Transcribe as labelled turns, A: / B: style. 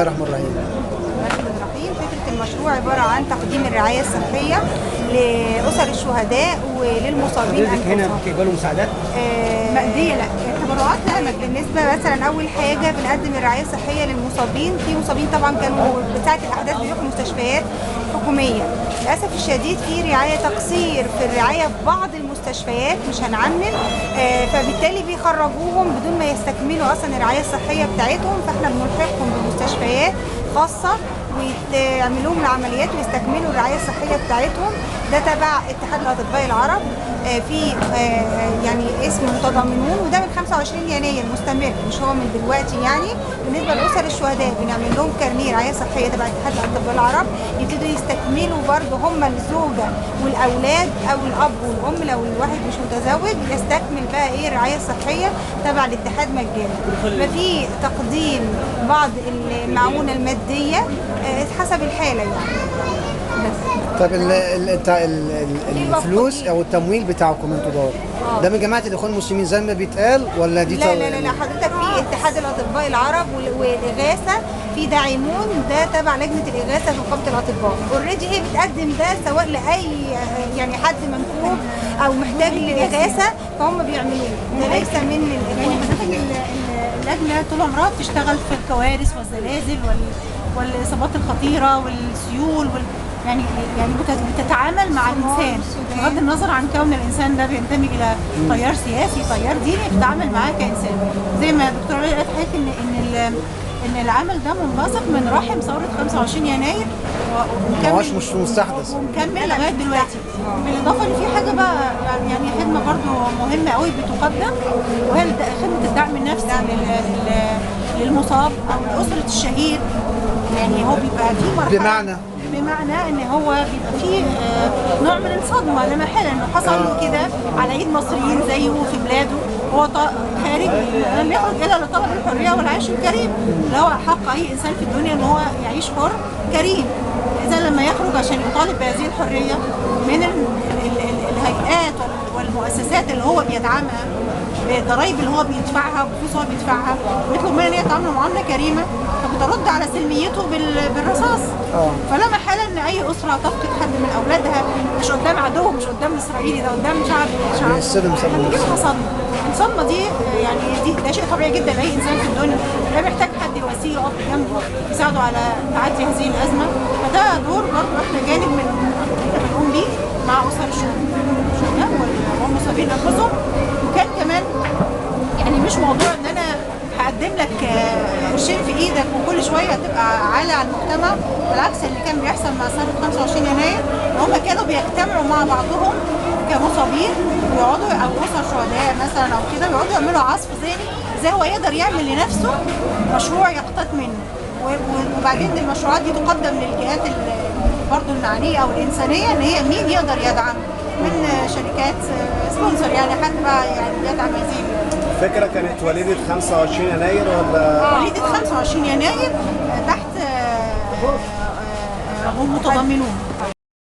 A: الله الرحمن الرحيم.
B: فكرة المشروع عبارة عن تقديم الرعاية الصحية لأسر الشهداء وللمصابين.
A: حضرتك هنا بتقبلوا مساعدات؟
B: مادية لا، تبرعات لا. بالنسبة مثلا أول حاجة بنقدم الرعاية الصحية للمصابين. في مصابين طبعا كانوا بساعة الأحداث بيروحوا مستشفيات حكومية. للأسف الشديد في رعاية تقصير في الرعاية في بعض المستشفيات، مش هنعمم، فبالتالي بيخرجوهم بدون ما يستكملوا أصلا الرعاية الصحية بتاعتهم، فاحنا بنلحقهم بمستشفيات خاصة ويعملوا لهم العمليات ويستكملوا الرعايه الصحيه بتاعتهم. ده تبع اتحاد الاطباء العرب، في يعني اسم متضامنون، وده من 25 يناير مستمر، مش هو من دلوقتي يعني. بالنسبه لاسر الشهداء بنعمل لهم كارنيه رعايه صحيه تبع اتحاد الاطباء العرب، يبتدوا يستكملوا برضه هم الزوجه والاولاد او الاب والام لو الواحد مش متزوج يستكمل بقى ايه الرعايه الصحيه تبع الاتحاد مجانا. ففي تقديم بعض المعونه الماديه حسب الحاله يعني. بس
A: طب الفلوس او التمويل بتاعكم انتوا ده من جماعه الاخوان المسلمين زي ما بيتقال ولا دي؟
B: لا لا لا, لا حضرتك في اتحاد الاطباء العرب والاغاثه، في داعمون ده تبع لجنه الاغاثه في نقابه الاطباء. اوريدي هي بتقدم ده سواء لاي يعني حد منكوب او محتاج للاغاثه فهم بيعملوه، ده ليس من الاخوان.
C: اللجنه طول عمرها بتشتغل في الكوارث والزلازل والاصابات الخطيره والسيول يعني بتتعامل مع الانسان بغض النظر عن كون الانسان ده بينتمي الى تيار سياسي تيار ديني، بتتعامل معاه كانسان. زي ما الدكتوره قالت حضرتك ان العمل ده منبثق من رحم ثوره 25 يناير
A: ومكمل مش مستحدث
C: ومكمل لغايه دلوقتي. بالاضافه ان في حاجه بقى يعني خدمه برضو مهمه قوي بتقدم، وهي خدمه الدعم النفسي للمصاب او لاسره الشهيد. يعني هو بيبقى في مرحله بمعنى ان هو بيبقى فيه نوع من الصدمه لا محاله انه حصل له كده على ايد مصريين زيه في بلاده، هو خارج لم يخرج الا لطلب الحريه والعيش الكريم، اللي هو حق اي انسان في الدنيا ان هو يعيش حر كريم. اذا لما يخرج عشان يطالب بهذه الحريه من الهيئات والمؤسسات اللي هو بيدعمها بالضرايب اللي هو بيدفعها وبفلوس هو بيدفعها، ويطلب منها ان هي تعامله معامله كريمه، فبترد على سلميته بالرصاص. فلا محاله ان اي اسره تفقد حد من اولادها، مش قدام عدو، مش قدام اسرائيلي، ده قدام شعب هتجيبها صدمه. الصدمه دي يعني ده شيء طبيعي جدا لاي انسان في الدنيا، ده محتاج حد يواسيه يقف جنبه يساعده على تعدي هذه الازمه. فده دور برضه احنا جانب من بنقوم بيه مع اسر الشهداء والمصابين انفسهم. وكان كمان يعني مش موضوع ان انا هقدم لك قرشين في ايدك وكل شويه هتبقى عالة على المجتمع، بالعكس اللي كان بيحصل مع ثوره 25 يناير ان هم كانوا بيجتمعوا مع بعضهم كمصابين ويقعدوا او اسر شهداء مثلا او كده، بيقعدوا يعملوا عصف ذهني ازاي هو يقدر يعمل لنفسه مشروع يقتات منه، وبعدين المشروعات دي تقدم للجهات برضه المعنيه او الانسانيه ان هي مين يقدر يدعم من شركات سبونسر، يعني حد بقى يعني يدعم هذه
D: الفكره. كانت وليده 25 يناير ولا
C: وليده 25 يناير تحت هم متضامنون.